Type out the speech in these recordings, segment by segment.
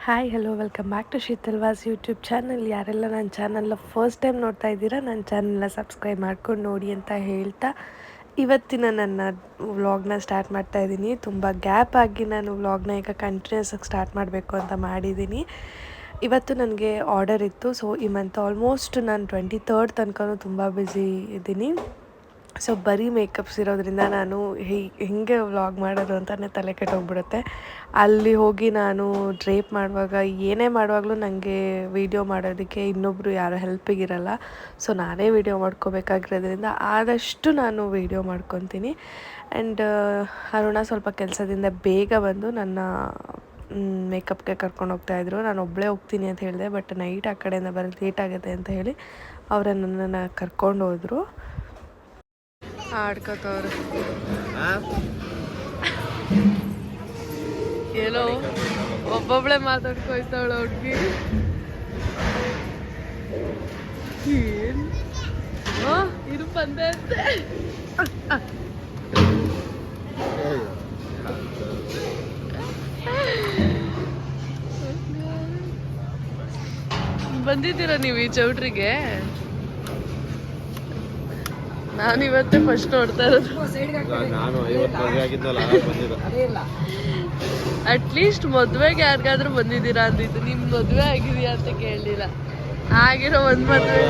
Hi hello welcome back to ಶೀತಲ್ವಾಸ್ YouTube channel. ಯಾರೆಲ್ಲ ನನ್ನ ಚಾನಲ್ನ ಫಸ್ಟ್ ಟೈಮ್ ನೋಡ್ತಾ ಇದ್ದೀರಾ, ನನ್ನ ಚಾನಲ್ನ ಸಬ್ಸ್ಕ್ರೈಬ್ ಮಾಡ್ಕೊಂಡು ನೋಡಿ ಅಂತ ಹೇಳ್ತಾ ಇವತ್ತಿನ ನನ್ನ ವ್ಲಾಗ್ನ ಸ್ಟಾರ್ಟ್ ಮಾಡ್ತಾ ಇದ್ದೀನಿ. ತುಂಬ ಗ್ಯಾಪ್ ಆಗಿ ನಾನು ವ್ಲಾಗ್ನ ಈಗ ಕಂಟಿನ್ಯೂಸ್ ಆಗಿ ಸ್ಟಾರ್ಟ್ ಮಾಡಬೇಕು ಅಂತ ಮಾಡಿದ್ದೀನಿ. ಇವತ್ತು ನನಗೆ ಆರ್ಡರ್ ಇತ್ತು. ಸೊ ಈ ಮಂತ್ ಆಲ್ಮೋಸ್ಟ್ ನಾನು 23rd ತನಕ ತುಂಬ ಬ್ಯುಸಿ ಇದ್ದೀನಿ. ಸೊ ಬರೀ ಮೇಕಪ್ಸ್ ಇರೋದ್ರಿಂದ ನಾನು ಹೇಗೆ ವ್ಲಾಗ್ ಮಾಡೋದು ಅಂತಲೇ ತಲೆ ಕೆಟ್ಟೋಗ್ಬಿಡುತ್ತೆ. ಅಲ್ಲಿ ಹೋಗಿ ನಾನು ಡ್ರೇಪ್ ಮಾಡುವಾಗ ಏನೇ ಮಾಡುವಾಗಲೂ ನನಗೆ ವೀಡಿಯೋ ಮಾಡೋದಕ್ಕೆ ಇನ್ನೊಬ್ಬರು ಯಾರು ಹೆಲ್ಪಿಗಿರಲ್ಲ. ಸೊ ನಾನೇ ವೀಡಿಯೋ ಮಾಡ್ಕೋಬೇಕಾಗಿರೋದ್ರಿಂದ ಆದಷ್ಟು ನಾನು ವೀಡಿಯೋ ಮಾಡ್ಕೊತೀನಿ. ಆ್ಯಂಡ್ ಅರುಣ ಸ್ವಲ್ಪ ಕೆಲಸದಿಂದ ಬೇಗ ಬಂದು ನನ್ನ ಮೇಕಪ್ಗೆ ಕರ್ಕೊಂಡು ಹೋಗ್ತಾಯಿದ್ರು. ನಾನು ಒಬ್ಬಳೇ ಹೋಗ್ತೀನಿ ಅಂತ ಹೇಳಿದೆ, ಬಟ್ ನೈಟ್ ಆ ಕಡೆಯಿಂದ ಬರೋದು ಲೇಟ್ ಆಗುತ್ತೆ ಅಂತ ಹೇಳಿ ಅವರ ನನ್ನನ್ನು ಕರ್ಕೊಂಡು ಹೋದರು. ಆಡ್ಕೋತವ್ರು ಏನೋ ಒಬ್ಬೊಬ್ಳೆ ಮಾತಾಡ್ಕೊಯ್ತಾವಳ ಹುಡುಗಿ. ಏನ್ ಇದು ಬಂದೆ ಅಂತೆ ಬಂದಿದ್ದೀರಾ ನೀವು ಈ ಚೌಟ್ರಿಗೆ? ನಾನಿವತ್ತೇ ಫಸ್ಟ್ ನೋಡ್ತಾ ಇರೋದು. ಅಟ್ಲೀಸ್ಟ್ ಮದ್ವೆಗೆ ಯಾರಿಗಾದ್ರೂ ಬಂದಿದ್ದೀರಾ ಅಂದಿದ್ದು, ನಿಮ್ ಮದ್ವೆ ಆಗಿದೆಯಾ ಅಂತ ಕೇಳಲಿಲ್ಲ. ಆಗಿರೋ ಒಂದ್ ಮದ್ವೆ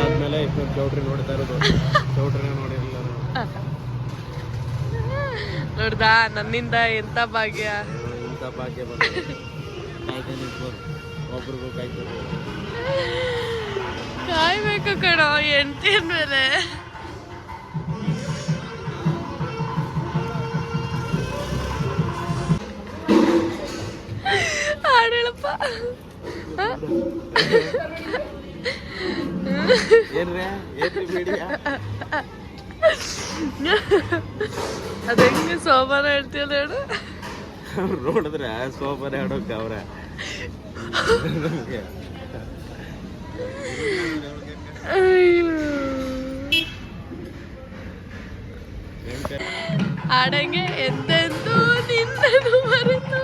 ನೋಡ್ದಾ, ನನ್ನಿಂದ ಎಂತ ಭಾಗ್ಯ. ಕಾಯ್ಬೇಕು ಕಣೋ ಹೆಂಡ್ತಿಯ ಮೇಲೆ. ಹಾಡೇಳಪ್ಪ. ಅದ ಹೆಂಗೆ ಸೋಮವಾರ ಹೇಳ್ತೀಯಲ್ಲ ಹೇಳು. ನೋಡಿದ್ರೆ ಸೋಮವಾರ ಹೇಳೋಕೆ ಅವ್ರ ಆಡಂಗೆ ಎಂತೆಂದು ನಿಂದನು ಮರೆತು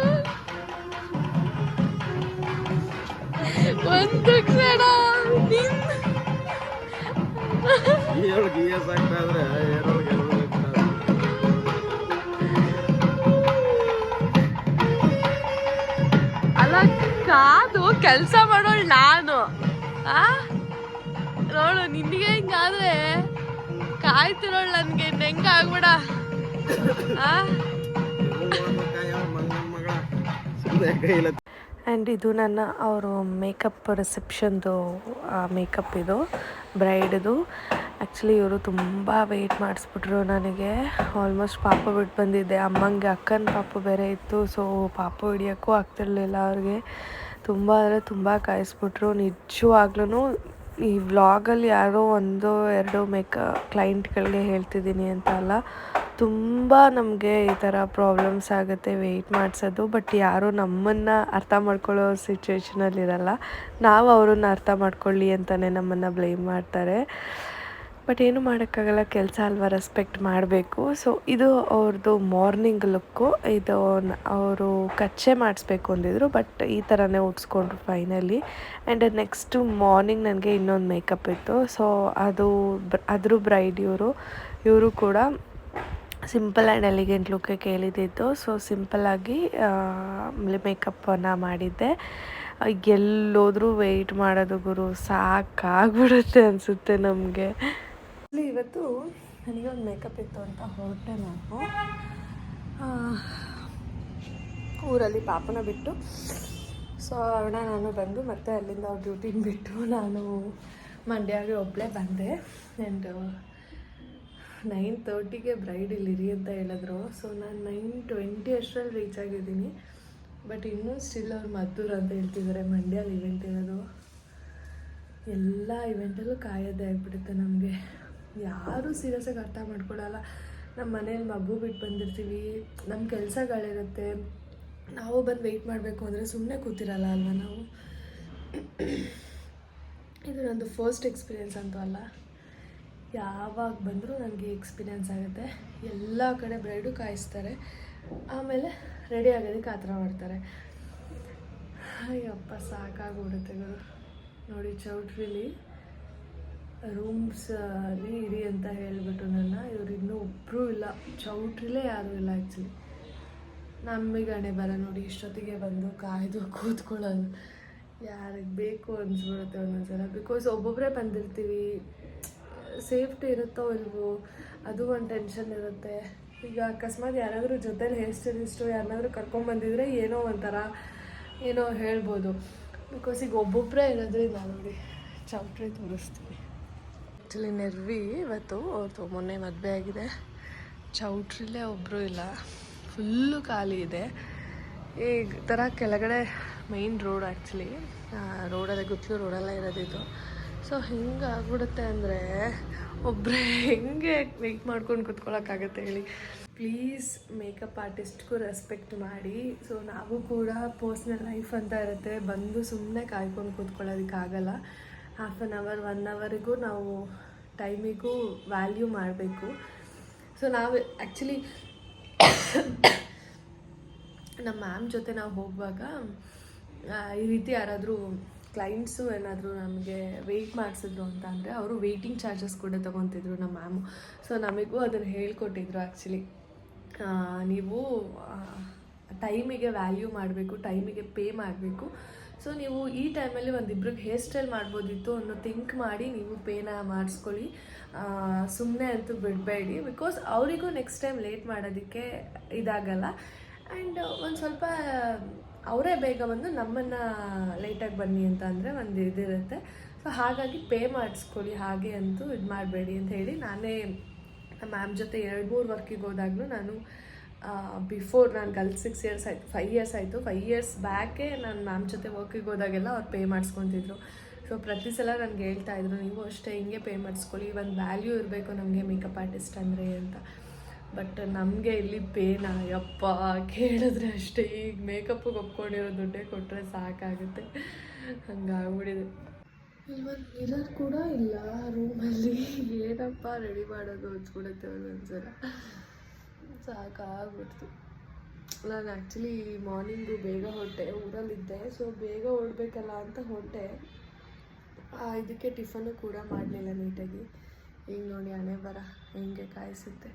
ಒಂದು ಕ್ಷಣ ಅಲ್ಲ, ಕಾದು ಕೆಲಸ ಮಾಡೋಳು ನಾನು. ನೋಡು, ನಿನಗೆ ಹಿಂಗಾದ್ರೆ ಕಾಯ್ತಿರೋಳು ನನಗೆ ಹೆಂಗ ಆಗ್ಬೇಡ. ಆ್ಯಂಡ್ ಇದು ನನ್ನ ಅವರು ಮೇಕಪ್ ರಿಸೆಪ್ಷನ್ದು ಮೇಕಪ್, ಇದು ಬ್ರೈಡ್ದು. ಆ್ಯಕ್ಚುಲಿ ಇವರು ತುಂಬ ವೆಯ್ಟ್ ಮಾಡಿಸ್ಬಿಟ್ರು ನನಗೆ. ಆಲ್ಮೋಸ್ಟ್ ಪಾಪ ಬಿಟ್ಟು ಬಂದಿದ್ದೆ. ಅಮ್ಮಂಗೆ ಅಕ್ಕನ ಪಾಪು ಬೇರೆ ಇತ್ತು. ಸೊ ಪಾಪು ಹಿಡಿಯೋಕ್ಕೂ ಆಗ್ತಿರ್ಲಿಲ್ಲ ಅವ್ರಿಗೆ. ತುಂಬ ಅಂದರೆ ತುಂಬ ಕಾಯಿಸ್ಬಿಟ್ರು. ನಿಜವಾಗ್ಲೂ ಈ ವ್ಲಾಗಲ್ಲಿ ಯಾರೋ 1-2 ಕ್ಲೈಂಟ್ಗಳಿಗೆ ಹೇಳ್ತಿದ್ದೀನಿ ಅಂತ ಅಲ್ಲ, ತುಂಬ ನಮಗೆ ಈ ಥರ ಪ್ರಾಬ್ಲಮ್ಸ್ ಆಗುತ್ತೆ ವೆಯ್ಟ್ ಮಾಡಿಸೋದು. ಬಟ್ ಯಾರೂ ನಮ್ಮನ್ನು ಅರ್ಥ ಮಾಡ್ಕೊಳ್ಳೋ ಸಿಚುವೇಷನಲ್ಲಿರಲ್ಲ. ನಾವು ಅವ್ರನ್ನ ಅರ್ಥ ಮಾಡ್ಕೊಳ್ಳಿ ಅಂತಲೇ ನಮ್ಮನ್ನು ಬ್ಲೇಮ್ ಮಾಡ್ತಾರೆ. ಬಟ್ ಏನು ಮಾಡೋಕ್ಕಾಗಲ್ಲ, ಕೆಲಸ ಅಲ್ವಾ, ರೆಸ್ಪೆಕ್ಟ್ ಮಾಡಬೇಕು. ಸೊ ಇದು ಅವ್ರದ್ದು ಮಾರ್ನಿಂಗ್ ಲುಕ್ಕು. ಇದು ಅವರು ಕಚ್ಚೆ ಮಾಡಿಸ್ಬೇಕು ಅಂದಿದ್ರು, ಬಟ್ ಈ ಥರನೇ ಉಡ್ಸ್ಕೊಂಡ್ರು ಫೈನಲಿ. ಆ್ಯಂಡ್ ನೆಕ್ಸ್ಟು ಮಾರ್ನಿಂಗ್ ನನಗೆ ಇನ್ನೊಂದು ಮೇಕಪ್ ಇತ್ತು. ಸೊ ಅದ್ರ ಬ್ರೈಡ್ ಇವರು ಕೂಡ ಸಿಂಪಲ್ ಆ್ಯಂಡ್ ಎಲಿಗೆಂಟ್ ಲುಕ್ಕೆ ಕೇಳಿದ್ದಿತ್ತು. ಸೊ ಸಿಂಪಲ್ಲಾಗಿ ಮೇಕಪ್ಪನ್ನು ಮಾಡಿದ್ದೆ. ಎಲ್ಲೋದ್ರೂ ವೆಯ್ಟ್ ಮಾಡೋದು ಗುರು ಸಾಕಾಗ್ಬಿಡುತ್ತೆ ಅನಿಸುತ್ತೆ ನಮಗೆ. ಇವತ್ತು ನನಗೆ ಒಂದು ಮೇಕಪ್ ಇತ್ತು ಅಂತ ಹೊರಟೆ. ನಾನು ಊರಲ್ಲಿ ಪಾಪನ ಬಿಟ್ಟು, ಸೊ ಅರುಣ ನಾನು ಬಂದು ಮತ್ತೆ ಅಲ್ಲಿಂದ ಅವ್ರ ಡ್ಯೂಟಿನ ಬಿಟ್ಟು ನಾನು ಮಂಡ್ಯಗೆ ಒಬ್ಬಳೇ ಬಂದೆ. ಆ್ಯಂಡ್ 9:30ಗೆ ಬ್ರೈಡ್ ಇಲ್ಲಿರಿ ಅಂತ ಹೇಳಿದ್ರು. ಸೊ ನಾನು 9:20 ಅಷ್ಟರಲ್ಲಿ ರೀಚ್ ಆಗಿದ್ದೀನಿ. ಬಟ್ ಇನ್ನೂ ಸ್ಟಿಲ್ ಅವ್ರು ಮದ್ದೂರು ಅಂತ ಹೇಳ್ತಿದ್ದಾರೆ. ಮಂಡ್ಯಲ್ಲಿ ಇವೆಂಟ್ ಇರೋದು. ಎಲ್ಲ ಇವೆಂಟಲ್ಲೂ ಕಾಯೋದೇ ಆಗಿಬಿಡುತ್ತೆ ನಮಗೆ. ಯಾರೂ ಸೀರಿಯಸ್ಸಾಗಿ ಅರ್ಥ ಮಾಡ್ಕೊಳ್ಳಲ್ಲ. ನಮ್ಮ ಮನೇಲಿ ಮಗು ಬಿಟ್ಟು ಬಂದಿರ್ತೀವಿ, ನಮ್ಮ ಕೆಲಸಗಳಿರುತ್ತೆ, ನಾವು ಬಂದು ವೆಯ್ಟ್ ಮಾಡಬೇಕು ಅಂದರೆ ಸುಮ್ಮನೆ ಕೂತಿರಲ್ಲ ಅಲ್ವಾ ನಾವು. ಇದು ನಂದು ಫಸ್ಟ್ ಎಕ್ಸ್ಪೀರಿಯೆನ್ಸ್ ಅಂತೂ ಅಲ್ಲ, ಯಾವಾಗ ಬಂದರೂ ನನಗೆ ಎಕ್ಸ್ಪೀರಿಯೆನ್ಸ್ ಆಗುತ್ತೆ. ಎಲ್ಲ ಕಡೆ ಬ್ರೈಡು ಕಾಯಿಸ್ತಾರೆ, ಆಮೇಲೆ ರೆಡಿ ಆಗೋದಕ್ಕೆ ಆ ಥರ ಮಾಡ್ತಾರೆ. ಅಯ್ಯಪ್ಪ ಸಾಕಾಗ್ಬಿಡುತ್ತೆ ಗುರು. ನೋಡಿ ಚೌಟ್ರಿಲಿ ರೂಮ್ಸಲ್ಲಿ ಇರಿ ಅಂತ ಹೇಳಿಬಿಟ್ಟು ಇವ್ರು ಇನ್ನೂ ಒಬ್ಬರೂ ಇಲ್ಲ, ಚೌಟ್ರಿಲೇ ಯಾರೂ ಇಲ್ಲ ಆ್ಯಕ್ಚುಲಿ. ನಮಗೆ ಹಣೆ ಬರ ನೋಡಿ ಇಷ್ಟೊತ್ತಿಗೆ ಬಂದು ಕಾಯ್ದು ಕೂತ್ಕೊಳ್ಳೋದು. ಯಾರಿಗೆ ಬೇಕು ಅನ್ಸ್ಬಿಡುತ್ತೆ ಒಂದೊಂದ್ಸಲ. ಬಿಕಾಸ್ ಒಬ್ಬೊಬ್ಬರೇ ಬಂದಿರ್ತೀವಿ, ಸೇಫ್ಟಿ ಇರುತ್ತೋ ಇಲ್ವೋ ಅದು ಒಂದು ಟೆನ್ಷನ್ ಇರುತ್ತೆ. ಈಗ ಅಕಸ್ಮಾತ್ ಯಾರಾದರೂ ಜೊತೇಲಿ ಹೇರ್ ಸ್ಟೈಲಿಸ್ಟು ಯಾರನ್ನಾದ್ರೂ ಕರ್ಕೊಂಬಂದಿದ್ರೆ ಏನೋ ಹೇಳ್ಬೋದು. ಬಿಕಾಸ್ ಈಗ ಒಬ್ಬೊಬ್ಬರೇ ಇರೋದ್ರಿಂದ ನೋಡಿ ಚೌಟ್ರಿ ತೋರಿಸ್ತೀವಿ. ಆ್ಯಕ್ಚುಲಿ ನೆರ್ವಿ ಇವತ್ತು ಅವ್ರದ್ದು ಮೊನ್ನೆ ಮದುವೆ ಆಗಿದೆ, ಚೌಟ್ರಿಲೇ ಒಬ್ಬರು ಇಲ್ಲ, ಫುಲ್ಲು ಖಾಲಿ ಇದೆ. ಈ ಥರ ಕೆಳಗಡೆ ಮೈನ್ ರೋಡ್ ಆ್ಯಕ್ಚುಲಿ ರೋಡಲ್ಲೇ ಗುತ್ಲು ರೋಡೆಲ್ಲ ಇರೋದಿದ್ದು. ಸೊ ಹಿಂಗೆ ಆಗ್ಬಿಡುತ್ತೆ ಅಂದರೆ ಒಬ್ಬರೇ ಹೆಂಗೆ ವೆಯ್ಟ್ ಮಾಡ್ಕೊಂಡು ಕೂತ್ಕೊಳ್ಳೋಕ್ಕಾಗತ್ತೆ ಹೇಳಿ. ಪ್ಲೀಸ್ ಮೇಕಪ್ ಆರ್ಟಿಸ್ಟ್ಗೂ ರೆಸ್ಪೆಕ್ಟ್ ಮಾಡಿ. ಸೊ ನಾವು ಕೂಡ ಪರ್ಸ್ನಲ್ ಲೈಫ್ ಅಂತ ಇರುತ್ತೆ, ಬಂದು ಸುಮ್ಮನೆ ಕಾಯ್ಕೊಂಡು ಕೂತ್ಕೊಳ್ಳೋದಕ್ಕಾಗಲ್ಲ. ಹಾಫ್ ಆನ್ ಅವರ್ 1 ಅವರಿಗೂ ನಾವು ಟೈಮಿಗೂ ವ್ಯಾಲ್ಯೂ ಮಾಡಬೇಕು. ಸೊ ನಾವು ಆ್ಯಕ್ಚುಲಿ ನಮ್ಮ ಮ್ಯಾಮ್ ಜೊತೆ ನಾವು ಹೋಗುವಾಗ ಈ ರೀತಿ ಯಾರಾದರೂ ಕ್ಲೈಂಟ್ಸು ಏನಾದರೂ ನಮಗೆ ವೆಯ್ಟ್ ಮಾಡಿಸಿದ್ರು ಅಂತ ಅಂದರೆ ಅವರು ವೆಯ್ಟಿಂಗ್ ಚಾರ್ಜಸ್ ಕೂಡ ತೊಗೊತಿದ್ರು ನಮ್ಮ ಮ್ಯಾಮು. ಸೊ ನಮಗೂ ಅದನ್ನು ಹೇಳ್ಕೊಟ್ಟಿದ್ರು ಆ್ಯಕ್ಚುಲಿ. ನೀವು ಟೈಮಿಗೆ ವ್ಯಾಲ್ಯೂ ಮಾಡಬೇಕು, ಟೈಮಿಗೆ ಪೇ ಮಾಡಬೇಕು. ಸೊ ನೀವು ಈ ಟೈಮಲ್ಲಿ ಒಂದಿಬ್ರಿಗೆ ಹೇರ್ ಸ್ಟೈಲ್ ಮಾಡ್ಬೋದಿತ್ತು ಅನ್ನೋ ಥಿಂಕ್ ಮಾಡಿ ನೀವು ಪೇನ ಮಾಡಿಸ್ಕೊಳ್ಳಿ, ಸುಮ್ಮನೆ ಅಂತೂ ಬಿಡಬೇಡಿ. ಬಿಕಾಸ್ ಅವರಿಗೂ ನೆಕ್ಸ್ಟ್ ಟೈಮ್ ಲೇಟ್ ಮಾಡೋದಕ್ಕೆ ಇದಾಗಲ್ಲ. ಆ್ಯಂಡ್ ಒಂದು ಸ್ವಲ್ಪ ಅವರೇ ಬೇಗ ಬಂದು ನಮ್ಮನ್ನು ಲೇಟಾಗಿ ಬನ್ನಿ ಅಂತ ಅಂದರೆ ಒಂದು ಇದಿರುತ್ತೆ. ಸೊ ಹಾಗಾಗಿ ಪೇ ಮಾಡಿಸ್ಕೊಳ್ಳಿ, ಹಾಗೆ ಅಂತೂ ಇದು ಮಾಡಬೇಡಿ ಅಂತ ಹೇಳಿ ನಾನೇ ಮ್ಯಾಮ್ ಜೊತೆ 2-3 ವರ್ಕಿಗೆ ಹೋದಾಗಲೂ ನಾನು ಬಿಫೋರ್ ನಾನು ಕಲ್ತು 6 ಇಯರ್ಸ್ ಆಯಿತು, 5 ಇಯರ್ಸ್ ಆಯಿತು. 5 ಇಯರ್ಸ್ ಬ್ಯಾಕೇ ನಾನು ಮ್ಯಾಮ್ ಜೊತೆ ವರ್ಕಿಗೆ ಹೋದಾಗೆಲ್ಲ ಅವ್ರು ಪೇ ಮಾಡಿಸ್ಕೊತಿದ್ರು. ಸೊ ಪ್ರತಿ ಸಲ ನನಗೆ ಹೇಳ್ತಾಯಿದ್ರು, ನೀವು ಅಷ್ಟೇ ಹಿಂಗೆ ಪೇ ಮಾಡಿಸ್ಕೊಳ್ಳಿ, ಒಂದು ವ್ಯಾಲ್ಯೂ ಇರಬೇಕು ನಮಗೆ ಮೇಕಪ್ ಆರ್ಟಿಸ್ಟ್ ಅಂದರೆ ಅಂತ. ಬಟ್ ನಮಗೆ ಇಲ್ಲಿ ಪೇನ ಯಪ್ಪ ಕೇಳಿದ್ರೆ ಅಷ್ಟೇ. ಈಗ ಮೇಕಪ್ಪಿಗೆ ಒಪ್ಕೊಂಡಿರೋ ದುಡ್ಡೇ ಕೊಟ್ಟರೆ ಸಾಕಾಗುತ್ತೆ, ಹಂಗಾಗ್ಬಿಟ್ಟಿದೆ. ಇಲ್ಲೊಂದು ಮಿರರ್ ಕೂಡ ಇಲ್ಲ ರೂಮಲ್ಲಿ, ಏನಪ್ಪ ರೆಡಿ ಮಾಡೋದು ಅನ್ಸ್ಬಿಡುತ್ತೆ ಒಂದೊಂದ್ಸಲ, ಸಾಕಾಗ್ಬಿಡ್ತು. ನಾನು ಆ್ಯಕ್ಚುಲಿ ಮಾರ್ನಿಂಗು ಬೇಗ ಹೊರಟೆ, ಊರಲ್ಲಿದ್ದೆ. ಸೊ ಬೇಗ ಹೊರಡ್ಬೇಕಲ್ಲ ಅಂತ ಹೊರಟೆ, ಇದಕ್ಕೆ ಟಿಫನ್ನು ಕೂಡ ಮಾಡಲಿಲ್ಲ ನೀಟಾಗಿ. ಈಗ ನೋಡಿ ಹಣೆ ಬರ ಹೆಂಗೆ ಕಾಯಿಸುತ್ತೆ,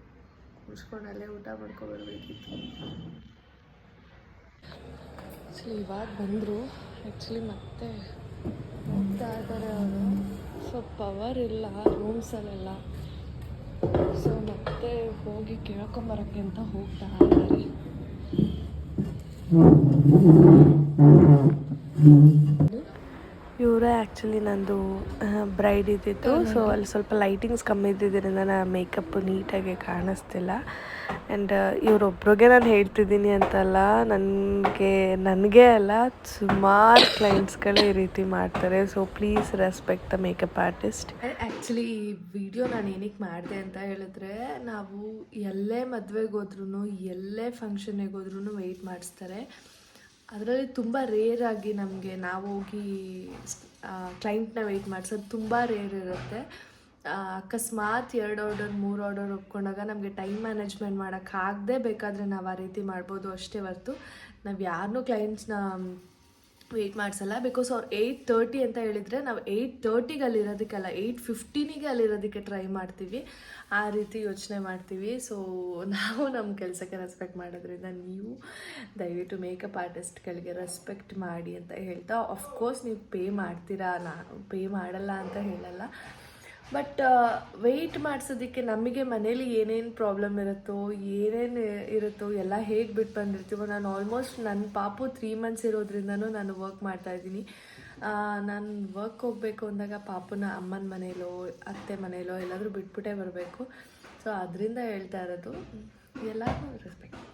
ಮುಚ್ಕೊಂಡಲ್ಲೇ ಊಟ ಮಾಡ್ಕೊಬರ್ಬೇಕಿತ್ತು. ಸೊ ಇವಾಗ ಬಂದರು ಆ್ಯಕ್ಚುಲಿ, ಮತ್ತೆ ಹೋಗ್ತಾ ಇದ್ದಾರೆ ಅವರು. ಸೊ ಪವರ್ ಇಲ್ಲ ರೂಮ್ಸಲ್ಲೆಲ್ಲ, ಸೊ ಮತ್ತೆ ಹೋಗಿ ಕೇಳ್ಕೊಂಬರೋಕ್ಕೆ ಅಂತ ಹೋಗ್ತಾ ಇದ್ದಾರೆ. ಇವರೇ ಆ್ಯಕ್ಚುಲಿ ನಂದು ಬ್ರೈಡ್ ಇದ್ದಿತ್ತು. ಸೊ ಅಲ್ಲಿ ಸ್ವಲ್ಪ ಲೈಟಿಂಗ್ಸ್ ಕಮ್ಮಿ ಇದ್ದಿದ್ದರಿಂದ ನಾನು ಮೇಕಪ್ ನೀಟಾಗಿ ಕಾಣಿಸ್ತಿಲ್ಲ. ಆ್ಯಂಡ್ ಇವರೊಬ್ರಿಗೆ ನಾನು ಹೇಳ್ತಿದ್ದೀನಿ ಅಂತಲ್ಲ, ನನಗೆ ಅಲ್ಲ ಸುಮಾರು ಕ್ಲೈಂಟ್ಸ್ಗಳೇ ಈ ರೀತಿ ಮಾಡ್ತಾರೆ. So please respect the makeup artist. Actually ಈ ವಿಡಿಯೋ ನಾನು ಏನಕ್ಕೆ ಮಾಡಿದೆ ಅಂತ ಹೇಳಿದ್ರೆ, ನಾವು ಎಲ್ಲೇ ಮದುವೆಗೆ ಹೋದ್ರೂ ಎಲ್ಲೇ ಫಂಕ್ಷನ್ಗೆ ಹೋದ್ರೂ ವೆಯ್ಟ್ ಮಾಡಿಸ್ತಾರೆ. ಅದರಲ್ಲಿ ತುಂಬ ರೇರಾಗಿ ನಮಗೆ ನಾವು ಹೋಗಿ ಕ್ಲೈಂಟ್ನ ವೆಯ್ಟ್ ಮಾಡಿಸೋದು ತುಂಬ ರೇರ್ ಇರುತ್ತೆ. ಅಕಸ್ಮಾತ್ 2 ಆರ್ಡರ್ 3 ಆರ್ಡರ್ ಒಪ್ಕೊಂಡಾಗ ನಮಗೆ ಟೈಮ್ ಮ್ಯಾನೇಜ್ಮೆಂಟ್ ಮಾಡೋಕ್ಕಾಗದೆ ಬೇಕಾದರೆ ನಾವು ಆ ರೀತಿ ಮಾಡ್ಬೋದು ಅಷ್ಟೇ ಹೊರ್ತು ನಾವು ಯಾರನ್ನೂ ಕ್ಲೈಂಟ್ಸ್ನ ವೆಯ್ಟ್ ಮಾಡಿಸಲ್ಲ. ಬಿಕಾಸ್ ಅವ್ರು 8:30 ಅಂತ ಹೇಳಿದರೆ ನಾವು 8:30ಗೆ ಅಲ್ಲಿರೋದಕ್ಕಲ್ಲ 8:15ಗೆ ಅಲ್ಲಿರೋದಕ್ಕೆ ಟ್ರೈ ಮಾಡ್ತೀವಿ, ಆ ರೀತಿ ಯೋಚನೆ ಮಾಡ್ತೀವಿ. ಸೊ ನಾವು ನಮ್ಮ ಕೆಲಸಕ್ಕೆ ರೆಸ್ಪೆಕ್ಟ್ ಮಾಡೋದ್ರಿಂದ ನೀವು ದಯವಿಟ್ಟು ಮೇಕಪ್ ಆರ್ಟಿಸ್ಟ್ಗಳಿಗೆ ರೆಸ್ಪೆಕ್ಟ್ ಮಾಡಿ ಅಂತ ಹೇಳ್ತಾ, ಆಫ್ಕೋರ್ಸ್ ನೀವು ಪೇ ಮಾಡ್ತೀರಾ, ನಾನು ಪೇ ಮಾಡಲ್ಲ ಅಂತ ಹೇಳಲ್ಲ. ಬಟ್ ವೆಯ್ಟ್ ಮಾಡಿಸೋದಕ್ಕೆ ನಮಗೆ ಮನೇಲಿ ಏನೇನು ಪ್ರಾಬ್ಲಮ್ ಏನೇನು ಇರುತ್ತೋ ಎಲ್ಲ ಹೇಗೆ ಬಿಟ್ಟು ಬಂದಿರ್ತೀವೋ. ನಾನು ಆಲ್ಮೋಸ್ಟ್ ನನ್ನ ಪಾಪು 3 ಮಂತ್ಸ್ ಇರೋದ್ರಿಂದನೂ ನಾನು ವರ್ಕ್ ಮಾಡ್ತಾಯಿದ್ದೀನಿ. ನಾನು ವರ್ಕ್ ಹೋಗಬೇಕು ಅಂದಾಗ ಪಾಪುನ ಅಮ್ಮನ ಮನೇಲೋ ಅತ್ತೆ ಮನೇಲೋ ಎಲ್ಲಾದರೂ ಬಿಟ್ಬಿಟ್ಟೇ ಬರಬೇಕು. ಸೊ ಅದರಿಂದ ಹೇಳ್ತಾ ಇರೋದು, ಎಲ್ಲರಿಗೂ ರೆಸ್ಪೆಕ್ಟ್.